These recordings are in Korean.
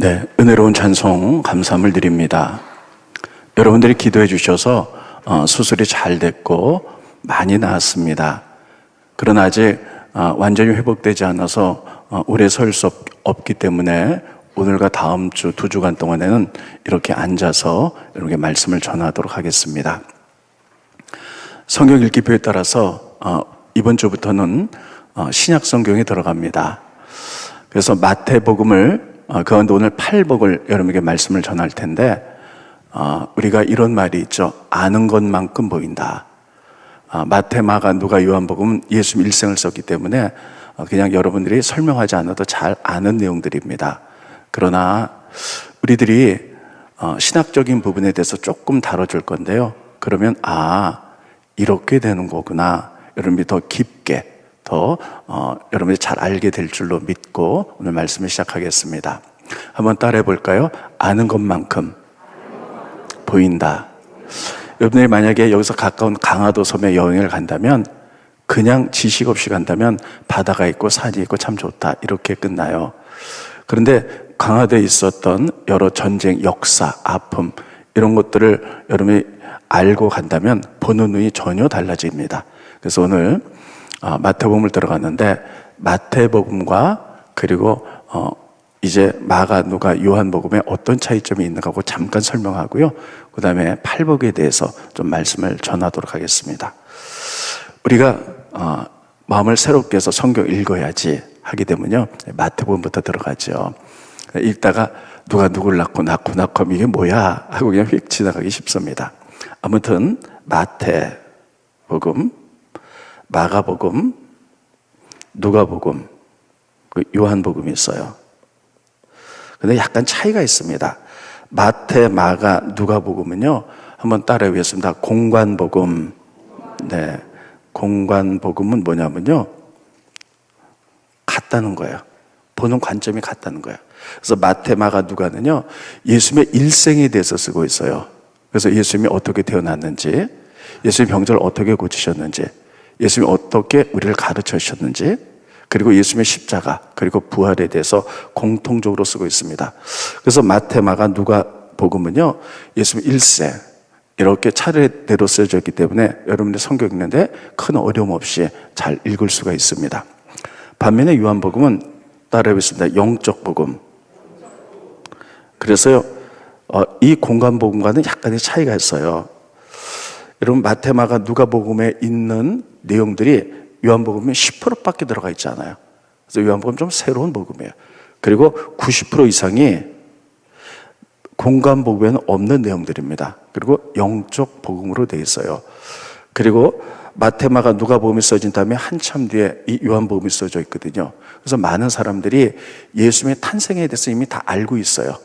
네, 은혜로운 찬송 감사함을 드립니다. 여러분들이 기도해 주셔서 수술이 잘 됐고 많이 나았습니다. 그러나 아직 완전히 회복되지 않아서 오래 설 수 없기 때문에 오늘과 다음 주 2주간 동안에는 이렇게 앉아서 여러분께 말씀을 전하도록 하겠습니다. 성경 읽기표에 따라서 이번 주부터는 신약 성경에 들어갑니다. 그래서 마태복음을 그 가운데 오늘 8복을 여러분에게 말씀을 전할 텐데, 우리가 이런 말이 있죠. 아는 것만큼 보인다. 마태, 마가, 누가, 요한복음은 예수님 일생을 썼기 때문에 그냥 여러분들이 설명하지 않아도 잘 아는 내용들입니다. 그러나 우리들이 신학적인 부분에 대해서 조금 다뤄줄 건데요. 그러면 이렇게 되는 거구나. 여러분이 더 깊게 여러분이 잘 알게 될 줄로 믿고 오늘 말씀을 시작하겠습니다. 한번 따라해 볼까요? 아는 것만큼 보인다. 여러분들이 만약에 여기서 가까운 강화도 섬에 여행을 간다면 그냥 지식 없이 간다면 바다가 있고 산이 있고 참 좋다 이렇게 끝나요. 그런데 강화도에 있었던 여러 전쟁, 역사, 아픔 이런 것들을 여러분이 알고 간다면 보는 눈이 전혀 달라집니다. 그래서 오늘 마태복음을 들어갔는데 마태복음과 그리고 이제 마가, 누가, 요한복음에 어떤 차이점이 있는가 하고 잠깐 설명하고요. 그 다음에 8복에 대해서 좀 말씀을 전하도록 하겠습니다. 우리가 마음을 새롭게 해서 성경 읽어야지 하게 되면요, 마태복음부터 들어가죠. 읽다가 누가 누굴 낳고 하면 이게 뭐야 하고 그냥 휙 지나가기 쉽습니다. 아무튼 마태복음, 마가복음, 누가복음, 요한복음이 있어요. 근데 약간 차이가 있습니다. 마태, 마가, 누가복음은요, 한번 따라해 보겠습니다. 공관복음. 네, 공관복음은 뭐냐면요, 같다는 거예요. 보는 관점이 같다는 거예요. 그래서 마태, 마가, 누가는요, 예수님의 일생에 대해서 쓰고 있어요. 그래서 예수님이 어떻게 태어났는지, 예수님의 병자를 어떻게 고치셨는지, 예수님이 어떻게 우리를 가르쳐 주셨는지, 그리고 예수님의 십자가, 그리고 부활에 대해서 공통적으로 쓰고 있습니다. 그래서 마태, 마가, 누가 복음은요, 예수님 일생 이렇게 차례대로 쓰여져 있기 때문에 여러분들 성경 읽는데 큰 어려움 없이 잘 읽을 수가 있습니다. 반면에 요한복음은 따라해 보겠습니다. 영적 복음. 그래서요, 이 공간복음과는 약간의 차이가 있어요. 여러분 마태, 마가, 누가복음에 있는 내용들이 요한복음에 10%밖에 들어가 있지 않아요. 그래서 요한복음 좀 새로운 복음이에요. 그리고 90% 이상이 공간복음에는 없는 내용들입니다. 그리고 영적 복음으로 되어 있어요. 그리고 마태, 마가, 누가복음이 써진 다음에 한참 뒤에 이 요한복음이 써져 있거든요. 그래서 많은 사람들이 예수님의 탄생에 대해서 이미 다 알고 있어요.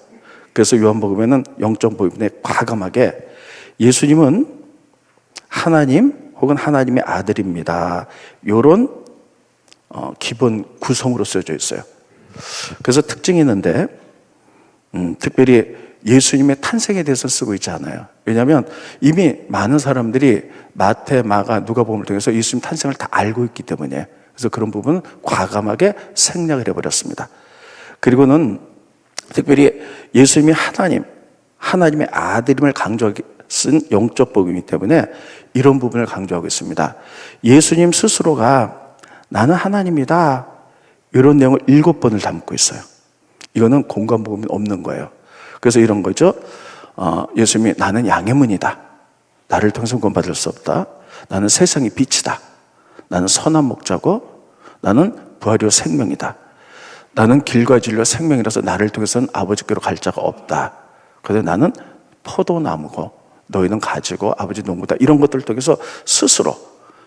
그래서 요한복음에는 영적 복음에 과감하게 예수님은 하나님 혹은 하나님의 아들입니다. 이런 기본 구성으로 써져 있어요. 그래서 특징이 있는데 특별히 예수님의 탄생에 대해서 쓰고 있지 않아요. 왜냐하면 이미 많은 사람들이 마태, 마가, 누가복음을 통해서 예수님 탄생을 다 알고 있기 때문에 그래서 그런 부분은 과감하게 생략을 해버렸습니다. 그리고는 특별히 예수님이 하나님의 아들임을 강조하기 쓴 영적 복음이기 때문에 이런 부분을 강조하고 있습니다. 예수님 스스로가 나는 하나님이다 이런 내용을 7번을 담고 있어요. 이거는 공간복음이 없는 거예요. 그래서 이런 거죠. 예수님이 나는 양의 문이다. 나를 통해서 구원받을 수 없다. 나는 세상의 빛이다. 나는 선한 목자고 나는 부활이요 생명이다. 나는 길과 진리와 생명이라서 나를 통해서는 아버지께로 갈 자가 없다. 그런데 나는 포도나무고 너희는 가지고 아버지 농부다. 이런 것들을 통해서 스스로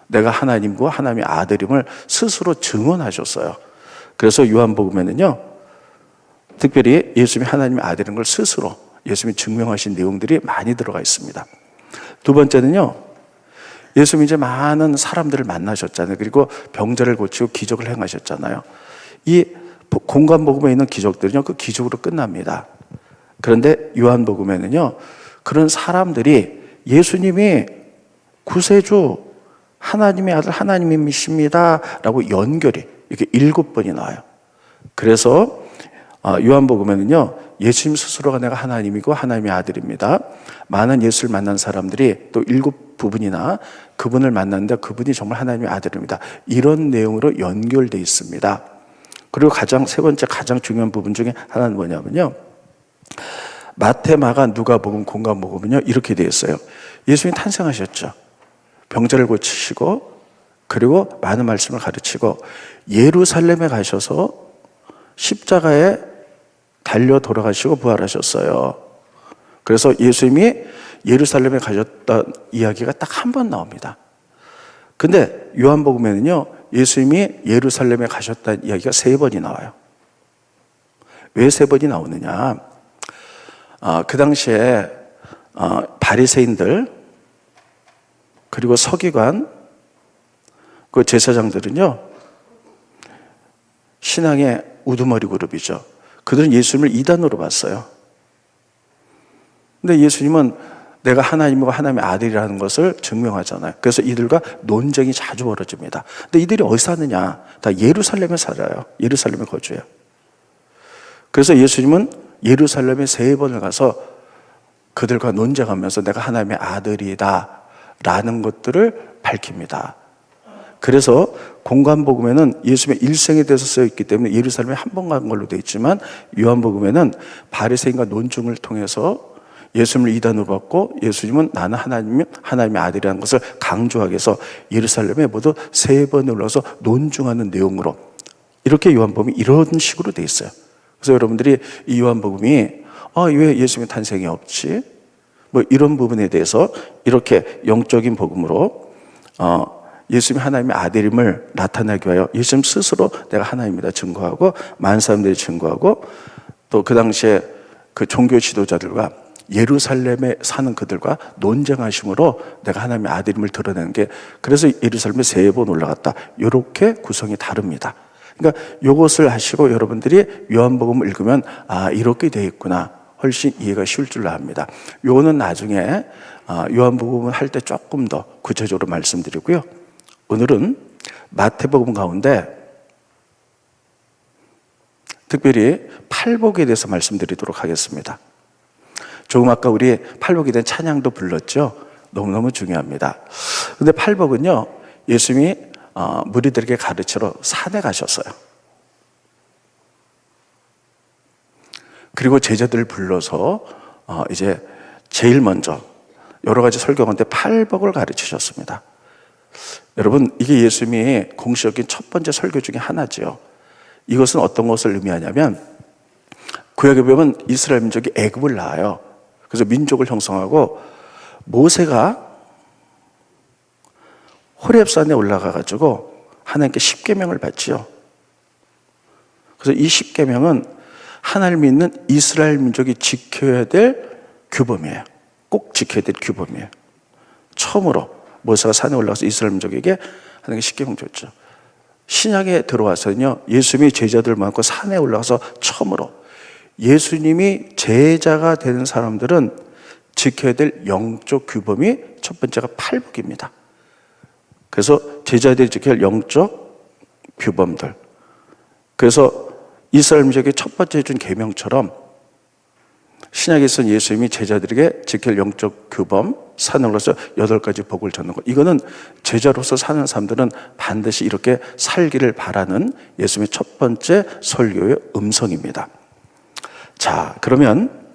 내가 하나님과 하나님의 아들임을 스스로 증언하셨어요. 그래서 요한복음에는요, 특별히 예수님이 하나님의 아들인 걸 스스로 예수님이 증명하신 내용들이 많이 들어가 있습니다. 두 번째는요, 예수님이 이제 많은 사람들을 만나셨잖아요. 그리고 병자를 고치고 기적을 행하셨잖아요. 이 공간복음에 있는 기적들은요, 그 기적으로 끝납니다. 그런데 요한복음에는요, 그런 사람들이 예수님이 구세주, 하나님의 아들, 하나님이십니다 라고 연결이 이렇게 7번이 나와요. 그래서 요한복음에는요, 예수님 스스로가 내가 하나님이고 하나님의 아들입니다. 많은 예수를 만난 사람들이 또 7부분이나 그분을 만났는데 그분이 정말 하나님의 아들입니다. 이런 내용으로 연결되어 있습니다. 그리고 세 번째 가장 중요한 부분 중에 하나는 뭐냐면요, 마태, 마가, 누가복음, 공관복음은요 이렇게 되어 있어요. 예수님이 탄생하셨죠. 병자를 고치시고 그리고 많은 말씀을 가르치고 예루살렘에 가셔서 십자가에 달려 돌아가시고 부활하셨어요. 그래서 예수님이 예루살렘에 가셨던 이야기가 딱 한 번 나옵니다. 근데 요한복음에는요 예수님이 예루살렘에 가셨다는 이야기가 3번이 나와요. 왜 3번이 나오느냐? 그 당시에 바리새인들 그리고 서기관 그 제사장들은요 신앙의 우두머리 그룹이죠. 그들은 예수님을 이단으로 봤어요. 근데 예수님은 내가 하나님과 하나님의 아들이라는 것을 증명하잖아요. 그래서 이들과 논쟁이 자주 벌어집니다. 근데 이들이 어디서 사느냐? 다 예루살렘에 살아요. 예루살렘에 거주해요. 그래서 예수님은 예루살렘에 3번을 가서 그들과 논쟁하면서 내가 하나님의 아들이다 라는 것들을 밝힙니다. 그래서 공관복음에는 예수님의 일생에 대해서 쓰여 있기 때문에 예루살렘에 한 번 간 걸로 되어 있지만 요한복음에는 바리새인과 논중을 통해서 예수님을 이단으로 봤고 예수님은 나는 하나님의 아들이라는 것을 강조하기 위해서 예루살렘에 모두 3번을 올라서 논중하는 내용으로 이렇게 요한복음이 이런 식으로 되어 있어요. 그래서 여러분들이 이 요한복음이 왜 예수님의 탄생이 없지? 뭐 이런 부분에 대해서 이렇게 영적인 복음으로 예수님이 하나님의 아들임을 나타내기 위하여 예수님 스스로 내가 하나님이다 증거하고 많은 사람들이 증거하고 또 그 당시에 그 종교 지도자들과 예루살렘에 사는 그들과 논쟁하심으로 내가 하나님의 아들임을 드러내는 게 그래서 예루살렘에 3번 올라갔다. 이렇게 구성이 다릅니다. 그러니까 이것을 하시고 여러분들이 요한복음을 읽으면 이렇게 되어 있구나 훨씬 이해가 쉬울 줄로 압니다. 요거는 나중에 요한복음을 할 때 조금 더 구체적으로 말씀드리고요. 오늘은 마태복음 가운데 특별히 팔복에 대해서 말씀드리도록 하겠습니다. 조금 아까 우리 팔복에 대한 찬양도 불렀죠. 너무너무 중요합니다. 근데 팔복은요 예수님이 무리들에게 가르치러 산에 가셨어요. 그리고 제자들을 불러서 이제 제일 먼저 여러 가지 설교 가운데 팔복을 가르치셨습니다. 여러분 이게 예수님이 공식적인 첫 번째 설교 중에 하나죠. 이것은 어떤 것을 의미하냐면 구약에 보면 이스라엘 민족이 애굽을 나와요. 그래서 민족을 형성하고 모세가 호렙산에 올라가 가지고 하나님께 십계명을 받지요. 그래서 이 십계명은 하나님 믿는 이스라엘 민족이 지켜야 될 규범이에요. 꼭 지켜야 될 규범이에요. 처음으로 모세가 산에 올라가서 이스라엘 민족에게 하나님께 십계명 줬죠. 신약에 들어와서는요 예수님이 제자들 많고 산에 올라가서 처음으로 예수님이 제자가 되는 사람들은 지켜야 될 영적 규범이 첫 번째가 팔복입니다. 그래서 제자들이 지켜야 할 영적 규범들. 그래서 이스라엘 민족의 첫 번째 준 계명처럼 신약에서는 예수님이 제자들에게 지킬 영적 규범, 산에 올라서 8가지 복을 줬는 것. 이거는 제자로서 사는 사람들은 반드시 이렇게 살기를 바라는 예수님의 첫 번째 설교의 음성입니다. 자, 그러면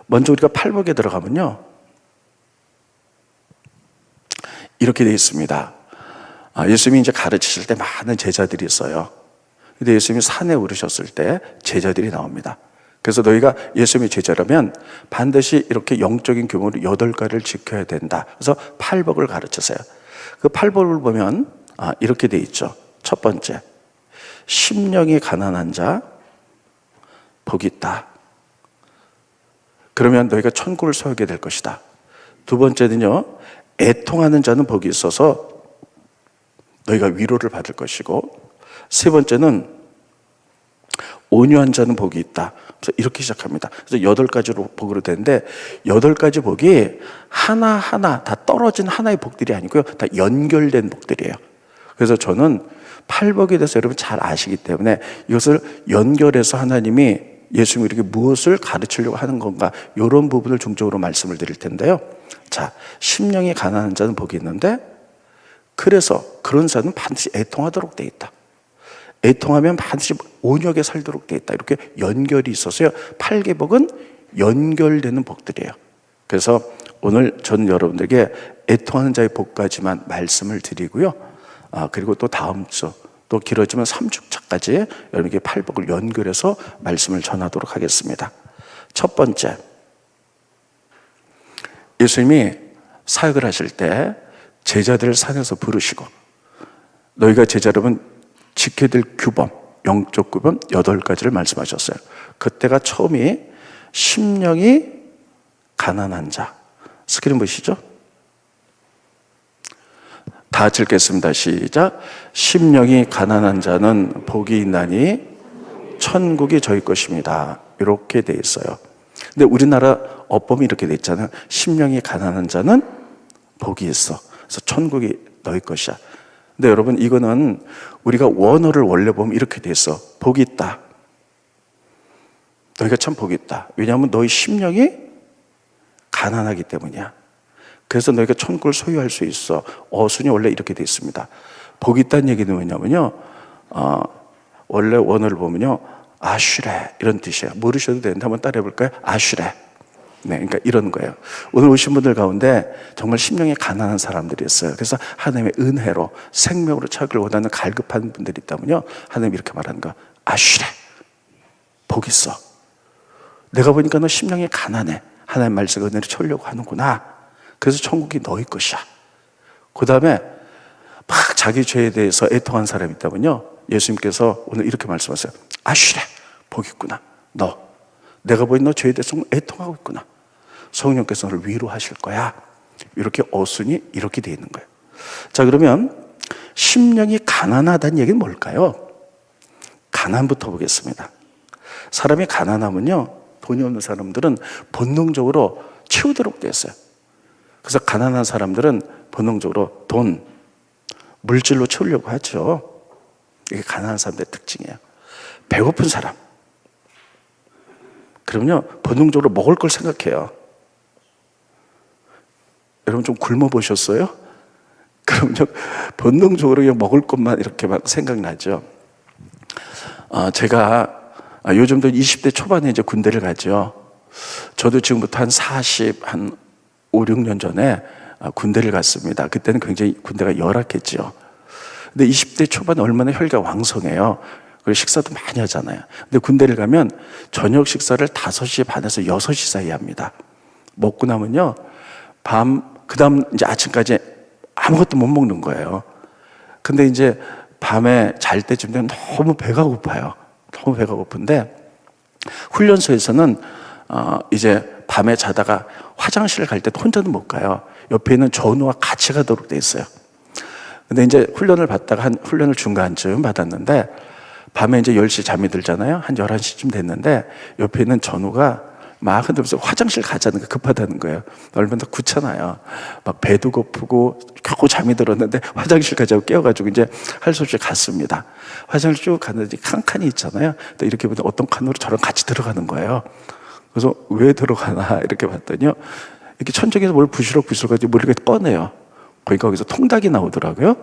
먼저 우리가 팔복에 들어가면요 이렇게 되어 있습니다. 예수님이 이제 가르치실 때 많은 제자들이 있어요. 근데 예수님이 산에 오르셨을 때 제자들이 나옵니다. 그래서 너희가 예수님의 제자라면 반드시 이렇게 영적인 규모로 8가지를 지켜야 된다. 그래서 팔복을 가르쳤어요. 그 팔복을 보면 이렇게 되어 있죠. 첫 번째, 심령이 가난한 자 복이 있다. 그러면 너희가 천국을 소유하게 될 것이다. 두 번째는요, 애통하는 자는 복이 있어서 너희가 위로를 받을 것이고, 세 번째는 온유한 자는 복이 있다. 그래서 이렇게 시작합니다. 그래서 8가지로 복으로 되는데 8가지 복이 하나하나 다 떨어진 하나의 복들이 아니고요. 다 연결된 복들이에요. 그래서 저는 팔복에 대해서 여러분 잘 아시기 때문에 이것을 연결해서 하나님이 예수님이 이렇게 무엇을 가르치려고 하는 건가, 이런 부분을 중점으로 말씀을 드릴 텐데요. 자, 심령이 가난한 자는 복이 있는데, 그래서 그런 자는 반드시 애통하도록 돼 있다. 애통하면 반드시 온유하게 살도록 돼 있다. 이렇게 연결이 있어서요, 8개복은 연결되는 복들이에요. 그래서 오늘 저는 여러분들에게 애통하는 자의 복까지만 말씀을 드리고요, 그리고 또 다음 주, 또 길어지면 3주차까지 여러분에게 8복을 연결해서 말씀을 전하도록 하겠습니다. 첫 번째, 예수님이 사역을 하실 때 제자들을 산에서 부르시고, 너희가 제자라면 지켜야 될 규범, 영적 규범 8가지를 말씀하셨어요. 그때가 처음이 심령이 가난한 자. 스크린 보시죠? 다 같이 읽겠습니다. 시작. 심령이 가난한 자는 복이 있나니 천국이 저희 것입니다. 이렇게 돼 있어요. 근데 우리나라 어법이 이렇게 돼 있잖아요. 심령이 가난한 자는 복이 있어. 그래서 천국이 너희 것이야. 근데 여러분, 이거는 우리가 원어를 원래 보면 이렇게 돼 있어. 복이 있다. 너희가 참 복이 있다. 왜냐하면 너희 심령이 가난하기 때문이야. 그래서 너희가 천국을 소유할 수 있어. 어순이 원래 이렇게 돼 있습니다. 복이 있다는 얘기는 뭐냐면요, 원래 원어를 보면요, 아슈레 이런 뜻이에요. 모르셔도 되는데 한번 따라해 볼까요? 아슈레. 네, 그러니까 이런 거예요. 오늘 오신 분들 가운데 정말 심령이 가난한 사람들이 있어요. 그래서 하나님의 은혜로 생명으로 찾기를 원하는 갈급한 분들이 있다면요, 하나님이 이렇게 말하는 거야. 아슈레, 복 있어. 내가 보니까 너 심령이 가난해. 하나님 말씀 은혜를 채우려고 하는구나. 그래서 천국이 너희 것이야. 그 다음에 막 자기 죄에 대해서 애통한 사람이 있다면요, 예수님께서 오늘 이렇게 말씀하세요. 아슈레, 복 있구나. 너, 내가 보니 너 죄에 대해서 애통하고 있구나. 성령께서 너를 위로하실 거야. 이렇게 어순이 이렇게 되어 있는 거예요. 자, 그러면 심령이 가난하다는 얘기는 뭘까요? 가난부터 보겠습니다. 사람이 가난하면요, 돈이 없는 사람들은 본능적으로 치우도록 되어 있어요. 그래서 가난한 사람들은 본능적으로 돈, 물질로 채우려고 하죠. 이게 가난한 사람들의 특징이에요. 배고픈 사람, 그러면요, 본능적으로 먹을 걸 생각해요. 여러분 좀 굶어보셨어요? 그럼요, 본능적으로 그냥 먹을 것만 이렇게 막 생각나죠. 제가 요즘도 20대 초반에 이제 군대를 가죠. 저도 지금부터 한 5, 6년 전에 군대를 갔습니다. 그때는 굉장히 군대가 열악했죠. 근데 20대 초반에 얼마나 혈기가 왕성해요. 그리고 식사도 많이 하잖아요. 근데 군대를 가면 저녁 식사를 5시 반에서 6시 사이에 합니다. 먹고 나면요, 그 다음 이제 아침까지 아무것도 못 먹는 거예요. 근데 이제 밤에 잘 때쯤 되면 너무 배가 고파요. 너무 배가 고픈데, 훈련소에서는 이제 밤에 자다가 화장실을 갈 때 혼자는 못 가요. 옆에 있는 전우와 같이 가도록 돼 있어요. 근데 이제 훈련을 받다가 훈련을 중간쯤 받았는데, 밤에 이제 10시 잠이 들잖아요. 한 11시쯤 됐는데, 옆에 있는 전우가 막 흔들면서 화장실 가자는 거, 급하다는 거예요. 얼마나 귀찮아요. 막 배도 고프고 겨우 잠이 들었는데 화장실 가자고 깨워가지고 이제 할 수 없이 갔습니다. 화장실 쭉 갔는데 칸칸이 있잖아요. 또 이렇게 보면 어떤 칸으로 저랑 같이 들어가는 거예요. 그래서 왜 들어가나 이렇게 봤더니요, 이렇게 천정에서 뭘 부시럭부시럭 가지고 뭘 이렇게 꺼내요. 그러니까 거기서 통닭이 나오더라고요.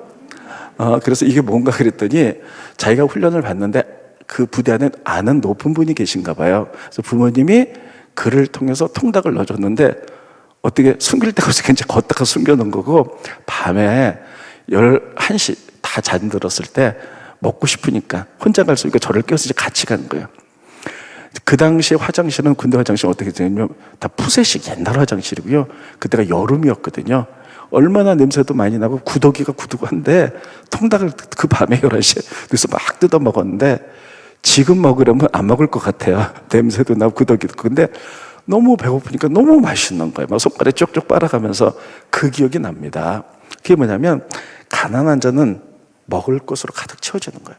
그래서 이게 뭔가 그랬더니, 자기가 훈련을 받는데 그 부대 안에 아는 높은 분이 계신가 봐요. 그래서 부모님이 그를 통해서 통닭을 넣어줬는데, 어떻게 숨길 데가 없이 그냥 걷다가 숨겨놓은 거고, 밤에 11시 다 잠들었을 때 먹고 싶으니까 혼자 갈 수 있으니까 저를 깨워서 이제 같이 가는 거예요. 그 당시에 화장실은, 군대 화장실은 어떻게 되냐면 다 푸세식 옛날 화장실이고요. 그때가 여름이었거든요. 얼마나 냄새도 많이 나고 구더기가 구두한데, 통닭을 그 밤에 11시에 그래서 막 뜯어 먹었는데, 지금 먹으려면 안 먹을 것 같아요. 냄새도 나고 구더기도. 근데 너무 배고프니까 너무 맛있는 거예요. 막 손가락에 쪽쪽 빨아가면서 그 기억이 납니다. 그게 뭐냐면, 가난한 자는 먹을 것으로 가득 채워지는 거예요.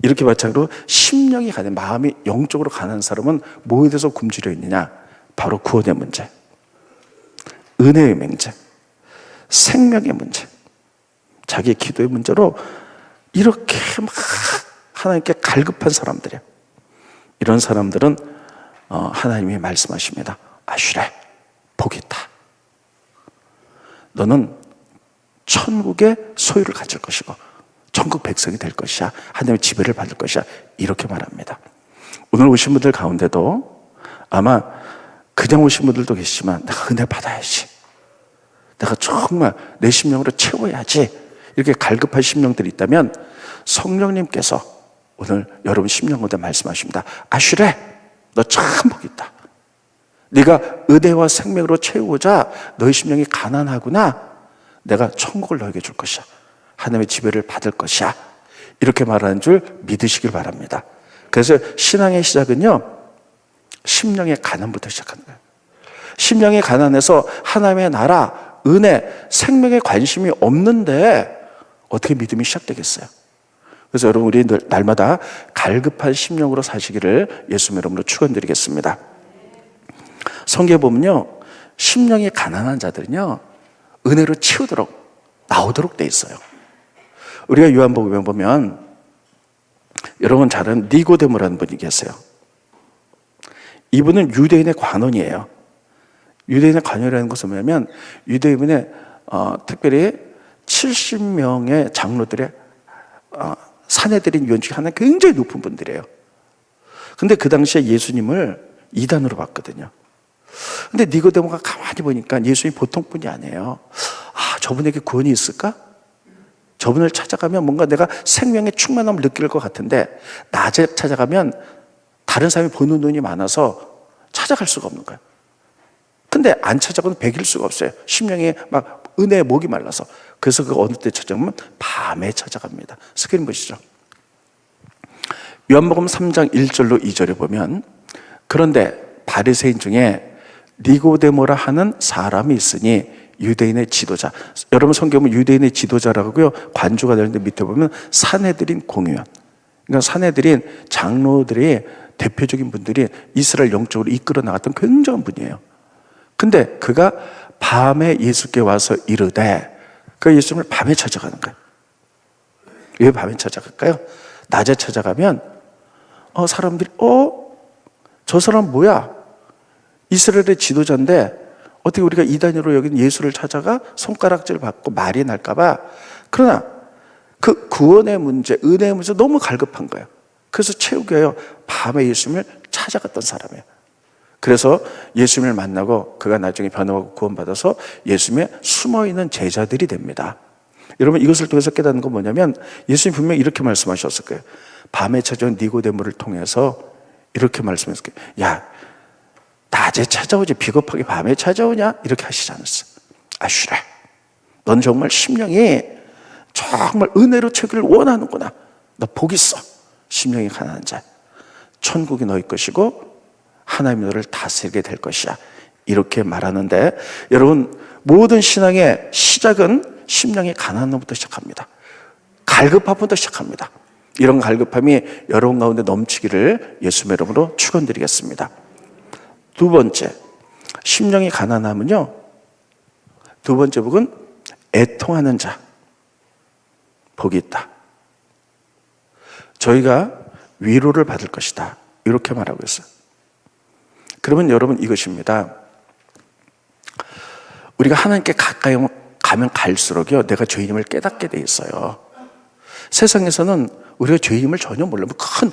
이렇게 마찬가지로 심령이 가난, 마음이 영적으로 가난한 사람은 뭐에 대해서 굶주려 있느냐? 바로 구원의 문제, 은혜의 문제, 생명의 문제, 자기의 기도의 문제로 이렇게 막 하나님께 갈급한 사람들이에요. 이런 사람들은 하나님이 말씀하십니다. 아슈레, 복이 있다. 너는 천국의 소유를 가질 것이고 천국 백성이 될 것이야. 하나님의 지배를 받을 것이야. 이렇게 말합니다. 오늘 오신 분들 가운데도 아마 그냥 오신 분들도 계시지만 내가 은혜 받아야지, 내가 정말 내 심령으로 채워야지, 이렇게 갈급한 심령들이 있다면 성령님께서 오늘 여러분 심령 가운데 말씀하십니다. 아슈레, 너 참 복이 있다. 네가 은혜와 생명으로 채우고자 너희 심령이 가난하구나. 내가 천국을 너에게 줄 것이야. 하나님의 지배를 받을 것이야. 이렇게 말하는 줄 믿으시길 바랍니다. 그래서 신앙의 시작은요, 심령의 가난부터 시작하는 거예요. 심령의 가난에서 하나님의 나라, 은혜, 생명에 관심이 없는데 어떻게 믿음이 시작되겠어요? 그래서 여러분, 우리 날마다 갈급한 심령으로 사시기를 예수님 이름으로 축원드리겠습니다. 성경에 보면요, 심령이 가난한 자들은요 은혜로 치우도록 나오도록 돼 있어요. 우리가 요한복음에 보면 여러분 잘 아는 니고데모라는 분이 계세요. 이분은 유대인의 관원이에요. 유대인의 관원이라는 것은 뭐냐면 유대인의 특별히 70명의 장로들의 사내들인 위원 중에 하나, 굉장히 높은 분들이에요. 근데 그 당시에 예수님을 이단으로 봤거든요. 근데 니고데모가 가만히 보니까 예수님이 보통 분이 아니에요. 저분에게 구원이 있을까? 저분을 찾아가면 뭔가 내가 생명의 충만함을 느낄 것 같은데 낮에 찾아가면 다른 사람이 보는 눈이 많아서 찾아갈 수가 없는 거예요. 근데 안 찾아가면 배길 수가 없어요. 심령이 막 은혜에 목이 말라서. 그래서 그 어느 때 찾아가면 밤에 찾아갑니다. 스크린 보시죠. 요한복음 3장 1절로 2절에 보면, 그런데 바리새인 중에 니고데모라 하는 사람이 있으니 유대인의 지도자. 여러분 성경 보면 유대인의 지도자라고요, 관주가 되는데 밑에 보면 사내들인 공의원. 그러니까 사내들인 장로들이 대표적인 분들이 이스라엘 영적으로 이끌어 나갔던 굉장한 분이에요. 근데 그가 밤에 예수께 와서 이르되, 그 예수님을 밤에 찾아가는 거예요. 왜 밤에 찾아갈까요? 낮에 찾아가면 사람들이 저 사람 뭐야? 이스라엘의 지도자인데 어떻게 우리가 이단으로 여긴 예수를 찾아가? 손가락질 받고 말이 날까봐. 그러나 그 구원의 문제, 은혜의 문제 너무 갈급한 거예요. 그래서 채우기 위하여 밤에 예수님을 찾아갔던 사람이에요. 그래서 예수님을 만나고 그가 나중에 변화하고 구원받아서 예수님의 숨어있는 제자들이 됩니다. 여러분, 이것을 통해서 깨닫는 건 뭐냐면 예수님 분명히 이렇게 말씀하셨을 거예요. 밤에 찾아온 니고데모를 통해서 이렇게 말씀했을 거예요. 야, 낮에 찾아오지 비겁하게 밤에 찾아오냐? 이렇게 하시지 않았어요. 아슈레, 넌 정말 심령이 정말 은혜로 채우기를 원하는구나. 너 복 있어. 심령이 가난한 자, 천국이 너희 것이고 하나님이 너를 다스리게 될 것이야. 이렇게 말하는데, 여러분, 모든 신앙의 시작은 심령이 가난한 것부터 시작합니다. 갈급함부터 시작합니다. 이런 갈급함이 여러분 가운데 넘치기를 예수님의 이름으로 축원드리겠습니다. 두 번째, 심령이 가난하면요, 두 번째 복은 애통하는 자, 복이 있다. 저희가 위로를 받을 것이다. 이렇게 말하고 있어요. 그러면 여러분, 이것입니다. 우리가 하나님께 가까이 가면 갈수록요, 내가 죄인임을 깨닫게 돼 있어요. 세상에서는 우리가 죄인임을 전혀 몰라요. 큰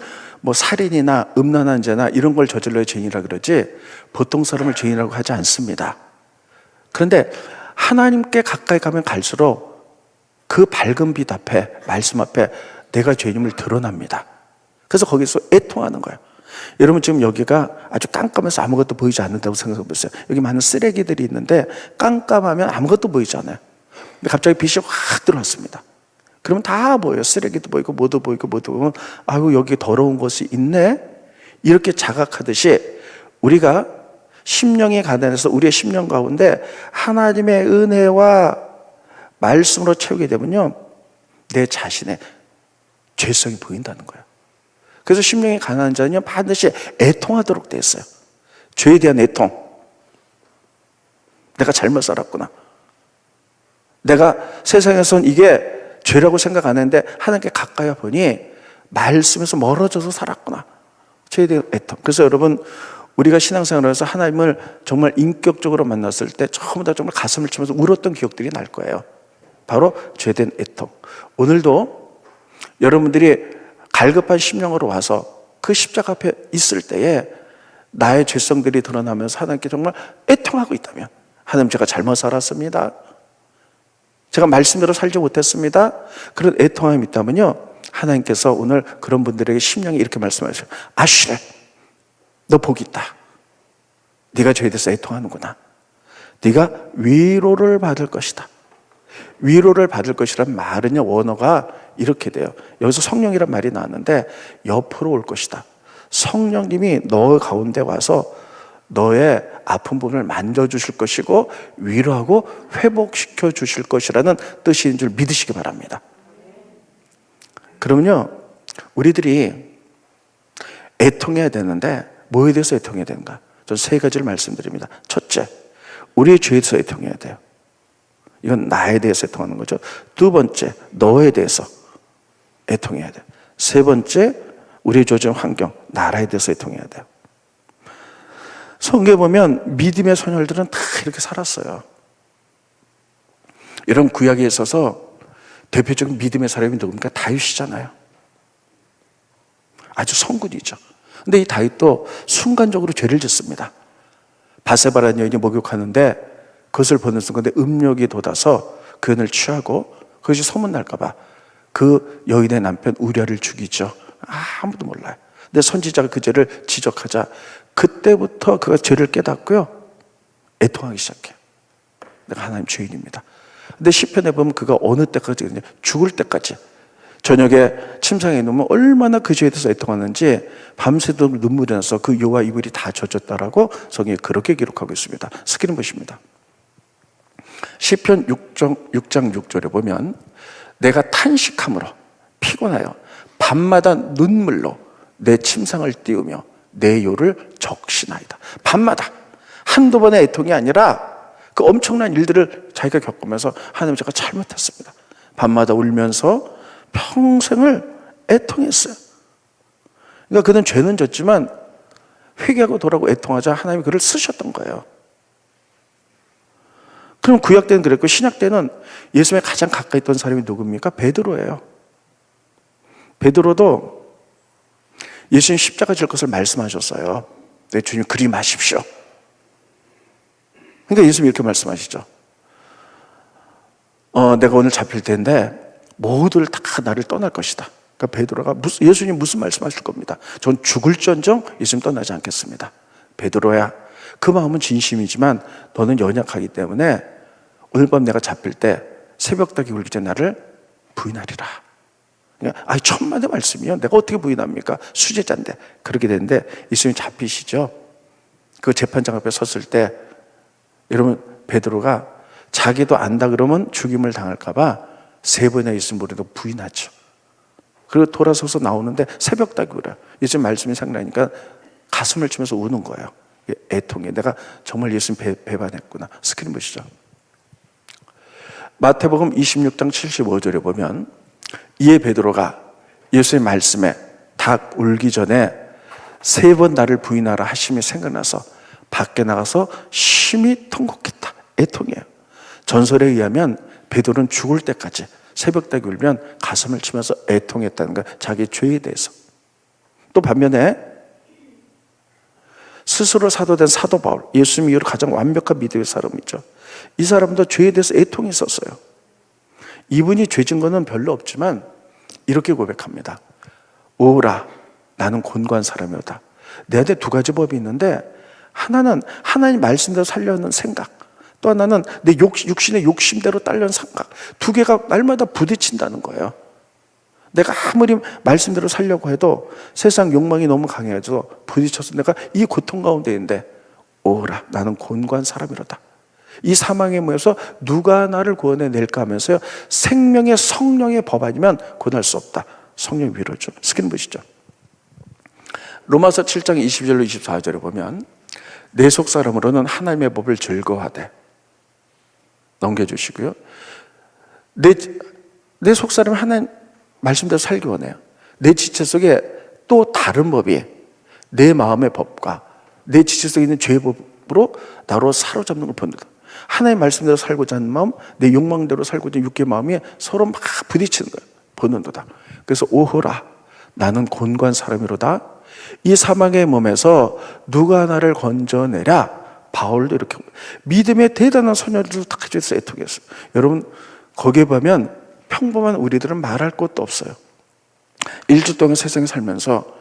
살인이나 음란한 죄나 이런 걸 저질러야 죄인이라 그러지 보통 사람을 죄인이라고 하지 않습니다. 그런데 하나님께 가까이 가면 갈수록 그 밝은 빛 앞에, 말씀 앞에 내가 죄인임을 드러납니다. 그래서 거기서 애통하는 거예요. 여러분, 지금 여기가 아주 깜깜해서 아무것도 보이지 않는다고 생각해 보세요. 여기 많은 쓰레기들이 있는데 깜깜하면 아무것도 보이지 않아요. 근데 갑자기 빛이 확 들어왔습니다. 그러면 다 보여요. 쓰레기도 보이고 뭐도 보이고 뭐도 보면, 아유, 여기 더러운 것이 있네? 이렇게 자각하듯이 우리가 심령이 가난해서 우리의 심령 가운데 하나님의 은혜와 말씀으로 채우게 되면요, 내 자신의 죄성이 보인다는 거예요. 그래서 심령이 가난한 자는 반드시 애통하도록 되어 있어요. 죄에 대한 애통. 내가 잘못 살았구나. 내가 세상에선 이게 죄라고 생각 안 했는데 하나님께 가까이 보니 말씀에서 멀어져서 살았구나. 죄에 대한 애통. 그래서 여러분, 우리가 신앙생활에서 하나님을 정말 인격적으로 만났을 때 처음 다 정말 가슴을 치면서 울었던 기억들이 날 거예요. 바로 죄에 대한 애통. 오늘도 여러분들이 갈급한 심령으로 와서 그 십자가 앞에 있을 때에 나의 죄성들이 드러나면서 하나님께 정말 애통하고 있다면, 하나님, 제가 잘못 살았습니다, 제가 말씀대로 살지 못했습니다, 그런 애통함이 있다면요, 하나님께서 오늘 그런 분들에게 심령이 이렇게 말씀하셔요. 아쉬래, 너 복이 있다. 네가 죄에 대해서 애통하는구나. 네가 위로를 받을 것이다. 위로를 받을 것이란 말은요, 원어가 이렇게 돼요. 여기서 성령이란 말이 나왔는데 옆으로 올 것이다. 성령님이 너 가운데 와서 너의 아픈 부분을 만져주실 것이고 위로하고 회복시켜 주실 것이라는 뜻인 줄 믿으시기 바랍니다. 그러면요, 우리들이 애통해야 되는데 뭐에 대해서 애통해야 되는가? 저는 세 가지를 말씀드립니다. 첫째, 우리의 죄에 대해서 애통해야 돼요. 이건 나에 대해서 애통하는 거죠. 두 번째, 너에 대해서 애통해야 돼요. 세 번째, 우리의 조정 환경, 나라에 대해서 애통해야 돼요. 성경에 보면 믿음의 소녀들은 다 이렇게 살았어요. 이런 구약에 있어서 대표적인 믿음의 사람이 누굽니까? 다윗이잖아요. 아주 성군이죠. 근데 이 다윗도 순간적으로 죄를 짓습니다. 바세바라는 여인이 목욕하는데 그것을 보는 순간에 음욕이 돋아서 그 여인을 취하고 그것이 소문날까봐 그 여인의 남편 우리아를 죽이죠. 아무도 몰라요. 근데 선지자가 그 죄를 지적하자 그때부터 그가 죄를 깨닫고요, 애통하기 시작해요. 내가 하나님 죄인입니다. 근데 시편에 보면 그가 어느 때까지, 죽을 때까지 저녁에 침상에 누우면 얼마나 그 죄에 대해서 애통하는지 밤새도록 눈물이 나서 그 요와 이불이 다 젖었다라고 성경에 그렇게 기록하고 있습니다. 스크린 보십니다. 시편 6장 6절에 보면 내가 탄식함으로 피곤하여 밤마다 눈물로 내 침상을 띄우며 내 요를 적시나이다. 밤마다 한두 번의 애통이 아니라 그 엄청난 일들을 자기가 겪으면서 하나님, 제가 잘못했습니다. 밤마다 울면서 평생을 애통했어요. 그러니까 그는 죄는 졌지만 회개하고 돌아오고 애통하자 하나님이 그를 쓰셨던 거예요. 그럼 구약 때는 그랬고 신약 때는 예수님에 가장 가까이 있던 사람이 누굽니까? 베드로예요. 베드로도 예수님 십자가 질 것을 말씀하셨어요. 네, 주님 그리 마십시오. 그러니까 예수님이 이렇게 말씀하시죠. 내가 오늘 잡힐 텐데 모두를 다 나를 떠날 것이다. 그러니까 베드로가 예수님 무슨 말씀하실 겁니다. 전 죽을지언정 예수님 떠나지 않겠습니다. 베드로야, 그 마음은 진심이지만 너는 연약하기 때문에 오늘 밤 내가 잡힐 때 새벽닭이 울기 전에 나를 부인하리라. 그러니까, 천만의 말씀이요, 내가 어떻게 부인합니까? 수제자인데. 그렇게 되는데 예수님 잡히시죠. 그 재판장 앞에 섰을 때 여러분, 베드로가 자기도 안다 그러면 죽임을 당할까 봐 3번이나 예수님 모르도 부인하죠. 그리고 돌아서서 나오는데 새벽닭이 울어요. 예수님 말씀이 생각나니까 가슴을 치면서 우는 거예요. 애통에 내가 정말 예수님 배반했구나. 스크린 보시죠. 마태복음 26장 75절에 보면 이에 베드로가 예수의 말씀에 닭 울기 전에 3번 나를 부인하라 하심이 생각나서 밖에 나가서 심히 통곡했다. 애통이에요. 전설에 의하면 베드로는 죽을 때까지 새벽닭이 울면 가슴을 치면서 애통했다는 거예요. 자기 죄에 대해서. 또 반면에 스스로 사도된 사도 바울, 예수님 이후로 가장 완벽한 믿음의 사람이죠. 이 사람도 죄에 대해서 애통이 있었어요. 이분이 죄진 거는 별로 없지만 이렇게 고백합니다. 오라, 나는 곤고한 사람이다. 내 안에 2가지 법이 있는데 하나는 하나님 말씀대로 살려는 생각, 또 하나는 내 육신의 욕심대로 딸려는 생각. 2개가 날마다 부딪힌다는 거예요. 내가 아무리 말씀대로 살려고 해도 세상 욕망이 너무 강해서 부딪혀서 내가 이 고통 가운데 있는데 오라, 나는 곤고한 사람이로다. 이 사망에 모여서 누가 나를 구원해낼까 하면서요, 생명의 성령의 법 아니면 구원할 수 없다. 성령 위로죠. 스크린 보시죠. 로마서 7장 22절로 24절에 보면 내 속사람으로는 하나님의 법을 즐거워하되, 넘겨주시고요, 내 속사람은 하나님 말씀대로 살기 원해요. 내 지체 속에 또 다른 법이 내 마음의 법과 내 지체 속에 있는 죄의 법으로 나로 사로잡는 걸 본다. 하나님의 말씀대로 살고자 하는 마음, 내 욕망대로 살고자 하는 육계의 마음이 서로 막 부딪히는 거예요. 보는도다. 그래서 오호라, 나는 곤고한 사람이로다. 이 사망의 몸에서 누가 나를 건져내랴. 바울도 이렇게 믿음의 대단한 소녀들도 다 가지고 애통했어요. 여러분, 거기에 보면 평범한 우리들은 말할 것도 없어요. 일주 동안 세상에 살면서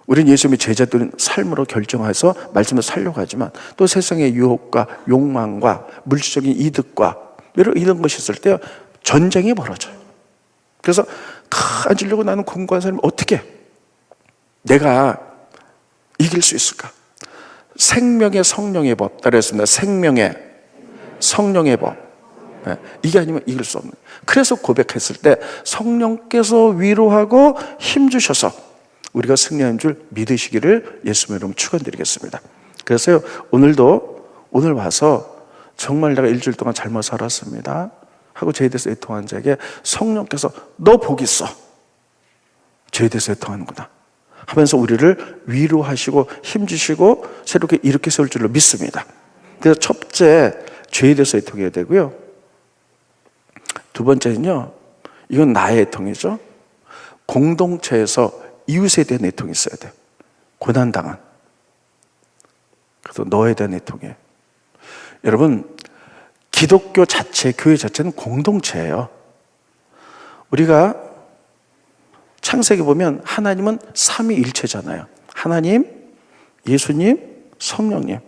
우리는 예수님의 제자들은 삶으로 결정해서 말씀을 살려고 하지만 또 세상의 유혹과 욕망과 물질적인 이득과 이런 것이 있을 때 전쟁이 벌어져요. 그래서 다 앉으려고 나는 공부한 사람이 어떻게 내가 이길 수 있을까? 생명의 성령의 법 따라했습니다. 생명의 성령의 법. 네, 이게 아니면 이길 수 없는. 그래서 고백했을 때 성령께서 위로하고 힘주셔서 우리가 승리하는 줄 믿으시기를 예수님의 이름으로 축원드리겠습니다. 그래서요, 오늘 와서 정말 내가 일주일 동안 잘못 살았습니다 하고 죄에 대해서 애통한 자에게 성령께서 너 복 있어, 죄에 대해서 애통하는구나 하면서 우리를 위로하시고 힘주시고 새롭게 일으켜 세울 줄로 믿습니다. 그래서 첫째, 죄에 대해서 애통해야 되고요. 두 번째는요, 이건 나의 애통이죠. 공동체에서 이웃에 대한 애통이 있어야 돼요. 고난당한. 그래서 너에 대한 애통이에요. 여러분, 기독교 자체, 교회 자체는 공동체예요. 우리가 창세기 보면 하나님은 삼위일체잖아요. 하나님, 예수님, 성령님.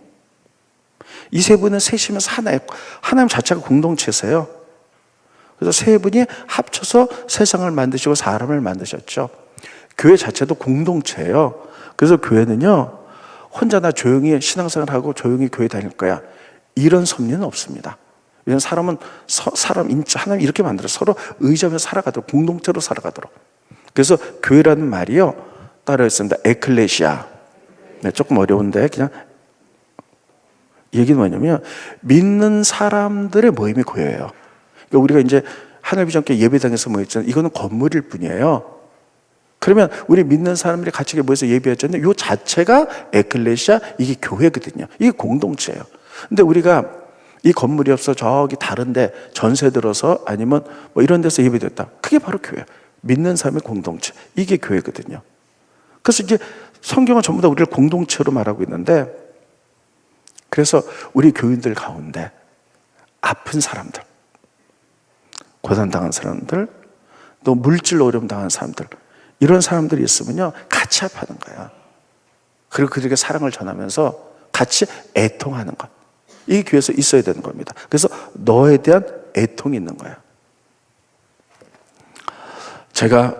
이 세 분은 셋이면서 하나예요. 하나님 자체가 공동체세요. 그래서 세 분이 합쳐서 세상을 만드시고 사람을 만드셨죠. 교회 자체도 공동체예요. 그래서 교회는요, 혼자 나 조용히 신앙생활 하고 조용히 교회 다닐 거야, 이런 섭리는 없습니다. 왜냐하면 사람은 사람 인자 하나님 이렇게 만들어 서로 의지하면서 살아가도록, 공동체로 살아가도록. 그래서 교회라는 말이요, 따라했습니다. 에클레시아. 네, 조금 어려운데 그냥 얘기는 뭐냐면 믿는 사람들의 모임이 교회예요. 그러니까 우리가 이제 하늘비전교회 예배당에서 모였잖아요. 이거는 건물일 뿐이에요. 그러면 우리 믿는 사람들이 같이 모여서 예배했잖아요. 이 자체가 에클레시아, 이게 교회거든요. 이게 공동체예요. 근데 우리가 이 건물이 없어 저기 다른데 전세 들어서 아니면 뭐 이런 데서 예배됐다, 그게 바로 교회. 믿는 사람의 공동체, 이게 교회거든요. 그래서 이제 성경은 전부 다 우리를 공동체로 말하고 있는데, 그래서 우리 교인들 가운데 아픈 사람들, 고난당한 사람들, 또 물질로 어려움 당한 사람들, 이런 사람들이 있으면요, 같이 아파하는 거야. 그리고 그들에게 사랑을 전하면서 같이 애통하는 것, 이 교회에서 있어야 되는 겁니다. 그래서 너에 대한 애통이 있는 거야. 제가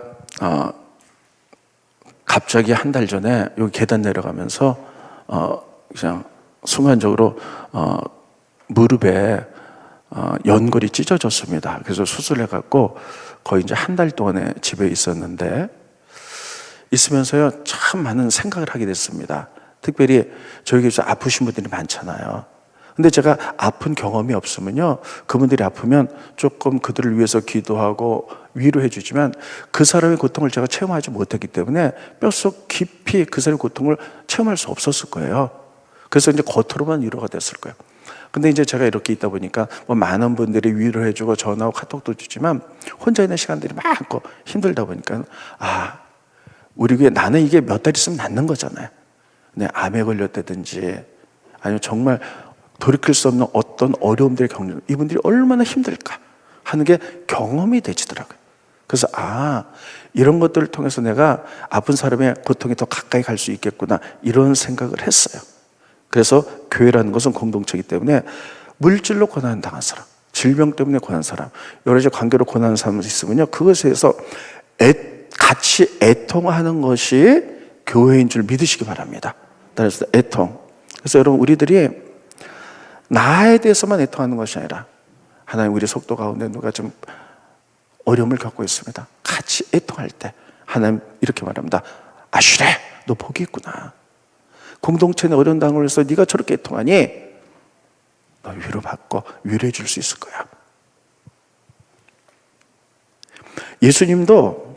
갑자기 한 달 전에 여기 계단 내려가면서 그냥 순간적으로 무릎에 연골이 찢어졌습니다. 그래서 수술해갖고 거의 이제 한 달 동안에 집에 있었는데, 있으면서요, 참 많은 생각을 하게 됐습니다. 특별히 저희 교회에서 아프신 분들이 많잖아요. 근데 제가 아픈 경험이 없으면요, 그분들이 아프면 조금 그들을 위해서 기도하고 위로해 주지만 그 사람의 고통을 제가 체험하지 못했기 때문에 뼛속 깊이 그 사람의 고통을 체험할 수 없었을 거예요. 그래서 이제 겉으로만 위로가 됐을 거예요. 근데 이제 제가 이렇게 있다 보니까 뭐 많은 분들이 위로해 주고 전화하고 카톡도 주지만 혼자 있는 시간들이 많고 힘들다 보니까, 우리 교회 나는 이게 몇 달 있으면 낫는 거잖아요. 근데 암에 걸렸다든지 아니면 정말 돌이킬 수 없는 어떤 어려움들을 겪는 이분들이 얼마나 힘들까 하는 게 경험이 되지더라고요. 그래서 이런 것들을 통해서 내가 아픈 사람의 고통에 더 가까이 갈 수 있겠구나, 이런 생각을 했어요. 그래서 교회라는 것은 공동체이기 때문에 물질로 고난당한 사람, 질병 때문에 고난한 사람, 여러 가지 관계로 고난하는 사람이 있으면요, 그것에 대해서 같이 애통하는 것이 교회인 줄 믿으시기 바랍니다. 따라서 애통. 그래서 여러분, 우리들이 나에 대해서만 애통하는 것이 아니라, 하나님 우리 속도 가운데 누가 좀 어려움을 겪고 있습니다. 같이 애통할 때 하나님 이렇게 말합니다. 아슈레, 너 복이 있구나. 공동체 내 어려운 당을 해서 네가 저렇게 애통하니 너 위로받고 위로해 줄 수 있을 거야. 예수님도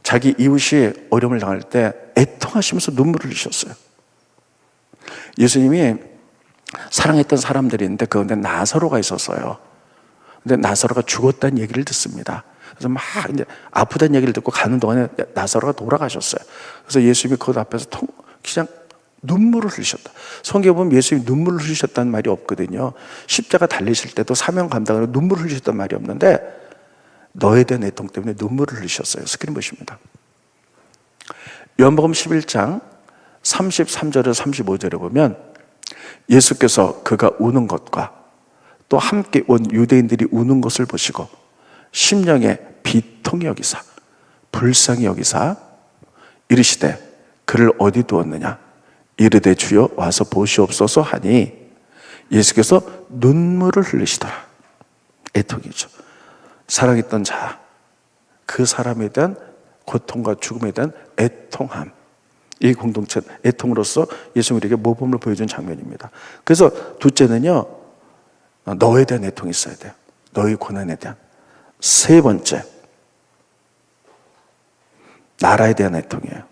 자기 이웃이 어려움을 당할 때 애통하시면서 눈물을 흘리셨어요. 예수님이 사랑했던 사람들이 있는데 그 가운데 나사로가 있었어요. 근데 나사로가 죽었다는 얘기를 듣습니다. 그래서 막 이제 아프다는 얘기를 듣고 가는 동안에 나사로가 돌아가셨어요. 그래서 예수님이 그 앞에서 그냥 눈물을 흘리셨다. 성경에 보면 예수님이 눈물을 흘리셨다는 말이 없거든요. 십자가 달리실 때도 사명 감당으로 눈물을 흘리셨다는 말이 없는데 너에 대한 애통 때문에 눈물을 흘리셨어요. 스크린 보십니다. 요한복음 11장 33절에서 35절에 보면 예수께서 그가 우는 것과 또 함께 온 유대인들이 우는 것을 보시고 심령에 비통히 여기사 불쌍히 여기사 이르시되 그를 어디 두었느냐 이르되 주여 와서 보시옵소서 하니 예수께서 눈물을 흘리시더라. 애통이죠. 사랑했던 자, 그 사람에 대한 고통과 죽음에 대한 애통함, 이 공동체 애통으로서 예수님이 우리에게 모범을 보여준 장면입니다. 그래서 둘째는요, 너에 대한 애통이 있어야 돼요. 너의 고난에 대한. 세 번째, 나라에 대한 애통이에요.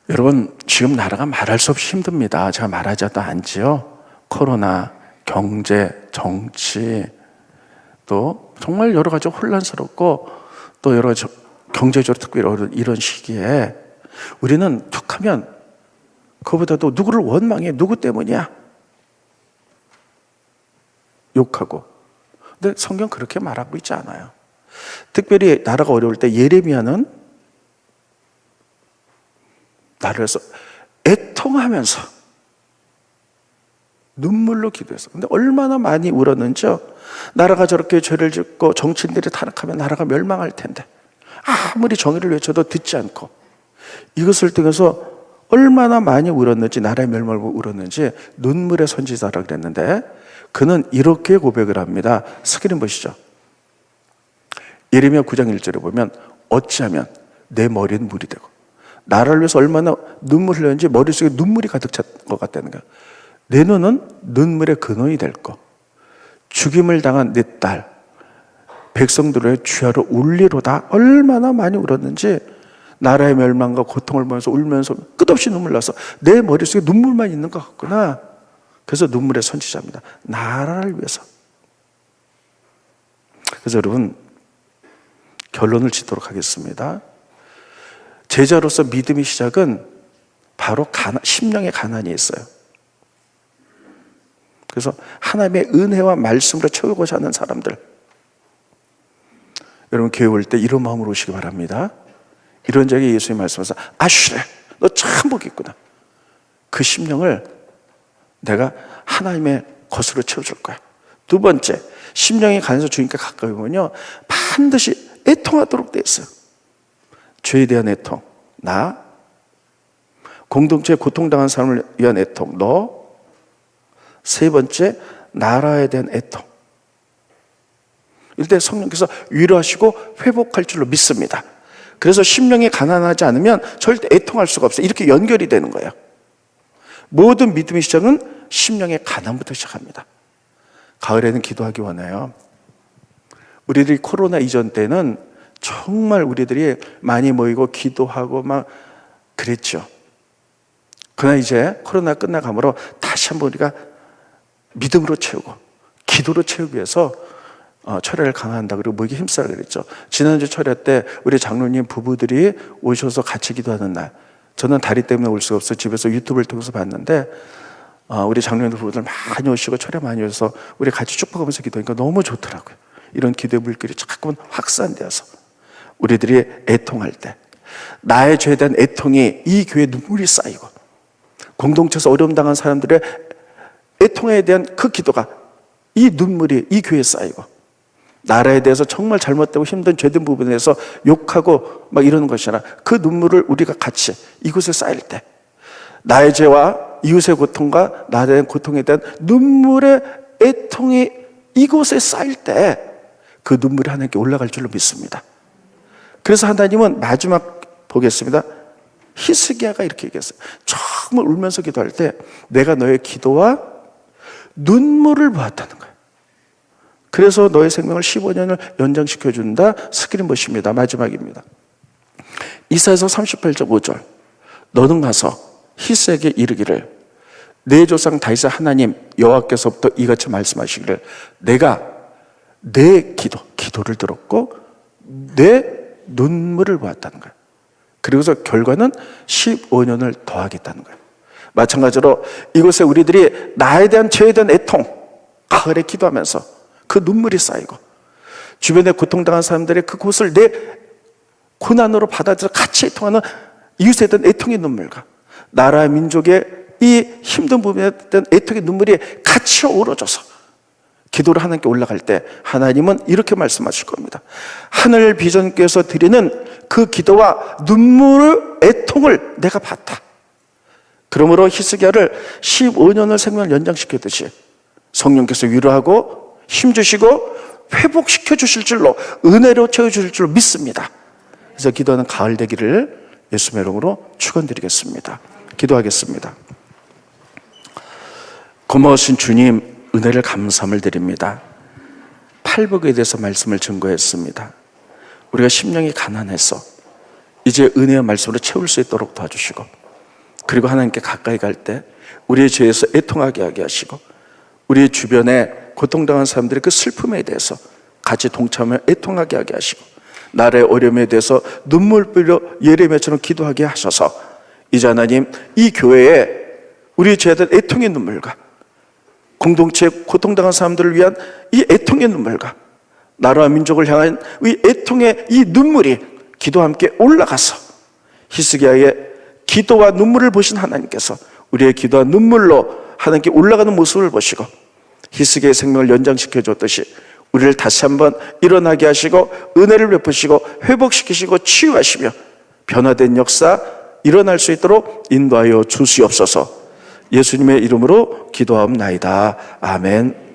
여러분, 지금 나라가 말할 수 없이 힘듭니다. 제가 말하지도 않지요. 코로나, 경제, 정치, 또 정말 여러 가지 혼란스럽고 또 여러 가지 경제적으로 특별히 이런 시기에 우리는 툭하면 그보다도 누구를 원망해, 누구 때문이야? 욕하고. 근데 성경 그렇게 말하고 있지 않아요. 특별히 나라가 어려울 때 예레미야는 나를 위해서 애통하면서 눈물로 기도했어. 근데 얼마나 많이 울었는지요. 나라가 저렇게 죄를 짓고 정치인들이 탄압하면 나라가 멸망할 텐데 아무리 정의를 외쳐도 듣지 않고 이것을 통해서 얼마나 많이 울었는지, 나라의 멸망을 울었는지 눈물의 선지자라고 그랬는데 그는 이렇게 고백을 합니다. 스크린 보시죠. 예레미야 9장 1절에 보면 어찌하면 내 머리는 물이 되고 나라를 위해서 얼마나 눈물 흘렸는지 머릿속에 눈물이 가득 찼 것 같다는 거야. 내 눈은 눈물의 근원이 될 것. 죽임을 당한 내 딸 백성들의 주야로 울리로다. 얼마나 많이 울었는지 나라의 멸망과 고통을 보면서 울면서 끝없이 눈물 나서 내 머릿속에 눈물만 있는 것 같구나. 그래서 눈물의 선지자입니다. 나라를 위해서. 그래서 여러분 결론을 짓도록 하겠습니다. 제자로서 믿음의 시작은 바로 심령의 가난이 있어요. 그래서 하나님의 은혜와 말씀으로 채우고자 하는 사람들, 여러분 교회 올 때 이런 마음으로 오시기 바랍니다. 이런 적에 예수님 말씀하셔서 아슈레 너 참 복이 있구나. 그 심령을 내가 하나님의 것으로 채워줄 거야. 두 번째, 심령이 가난해서 주님께 가까이 오면요 반드시 애통하도록 돼 있어요. 죄에 대한 애통, 나. 공동체에 고통당한 사람을 위한 애통, 너. 세 번째, 나라에 대한 애통. 이때 성령께서 위로하시고 회복할 줄로 믿습니다. 그래서 심령이 가난하지 않으면 절대 애통할 수가 없어요. 이렇게 연결이 되는 거예요. 모든 믿음의 시작은 심령의 가난부터 시작합니다. 가을에는 기도하기 원해요. 우리들이 코로나 이전 때는 정말 우리들이 많이 모이고 기도하고 막 그랬죠. 그러나 이제 코로나 끝나감으로 다시 한번 우리가 믿음으로 채우고 기도로 채우기 위해서 철야를 강화한다. 그리고 모이기 힘쓰라 그랬죠. 지난주 철야 때 우리 장로님 부부들이 오셔서 같이 기도하는 날, 저는 다리 때문에 올 수가 없어서 집에서 유튜브를 통해서 봤는데 우리 장로님 부부들 많이 오시고 철야 많이 오셔서 우리 같이 축복하면서 기도하니까 너무 좋더라고요. 이런 기도의 물결이 자꾸만 확산되어서 우리들이 애통할 때 나의 죄에 대한 애통이 이 교회에 눈물이 쌓이고 공동체에서 어려움 당한 사람들의 애통에 대한 그 기도가 이 눈물이 이 교회에 쌓이고 나라에 대해서 정말 잘못되고 힘든 죄된 부분에 대해서 욕하고 막 이러는 것이 아니라 그 눈물을 우리가 같이 이곳에 쌓일 때 나의 죄와 이웃의 고통과 나에 대한 고통에 대한 눈물의 애통이 이곳에 쌓일 때 그 눈물이 하나님께 올라갈 줄로 믿습니다. 그래서 하나님은 마지막 보겠습니다. 히스기야가 이렇게 얘기했어요. 정말 울면서 기도할 때 내가 너의 기도와 눈물을 보았다는 거예요. 그래서 너의 생명을 15년을 연장시켜준다. 스크린봇입니다. 마지막입니다. 이사야서 38장 5절. 너는 가서 히스에게 이르기를 내 조상 다윗의 하나님 여호와께서부터 이같이 말씀하시기를 내가 내 기도를 들었고 내 눈물을 보았다는 거예요. 그리고서 결과는 15년을 더하겠다는 거예요. 마찬가지로 이곳에 우리들이 나에 대한 죄에 대한 애통, 가을에 기도하면서 그 눈물이 쌓이고 주변에 고통당한 사람들의 그곳을 내 고난으로 받아들여 같이 애통하는 이웃에 대한 애통의 눈물과 나라 민족의 이 힘든 부분에 대한 애통의 눈물이 같이 어우러져서 기도를 하나님께 올라갈 때 하나님은 이렇게 말씀하실 겁니다. 하늘 비전께서 드리는 그 기도와 눈물의 애통을 내가 봤다. 그러므로 히스기야를 15년을 생명을 연장시켰듯이 성령께서 위로하고 힘주시고 회복시켜 주실 줄로 은혜로 채워주실 줄로 믿습니다. 그래서 기도하는 가을 되기를 예수님의 이름으로 축원드리겠습니다. 기도하겠습니다. 고마우신 주님, 은혜를 감사함을 드립니다. 팔복에 대해서 말씀을 증거했습니다. 우리가 심령이 가난해서 이제 은혜의 말씀으로 채울 수 있도록 도와주시고, 그리고 하나님께 가까이 갈 때 우리의 죄에서 애통하게 하게 하시고, 우리 주변에 고통당한 사람들의 그 슬픔에 대해서 같이 동참하며 애통하게 하게 하시고, 나라의 어려움에 대해서 눈물 뿌려 예레미야처럼 기도하게 하셔서 이제 하나님 이 교회에 우리 죄에 대한 애통의 눈물과 공동체에 고통당한 사람들을 위한 이 애통의 눈물과 나라와 민족을 향한 이 애통의 이 눈물이 기도와 함께 올라가서 히스기야의 기도와 눈물을 보신 하나님께서 우리의 기도와 눈물로 하나님께 올라가는 모습을 보시고 히스기야의 생명을 연장시켜 줬듯이 우리를 다시 한번 일어나게 하시고 은혜를 베푸시고 회복시키시고 치유하시며 변화된 역사 일어날 수 있도록 인도하여 주시옵소서. 예수님의 이름으로 기도하옵나이다. 아멘.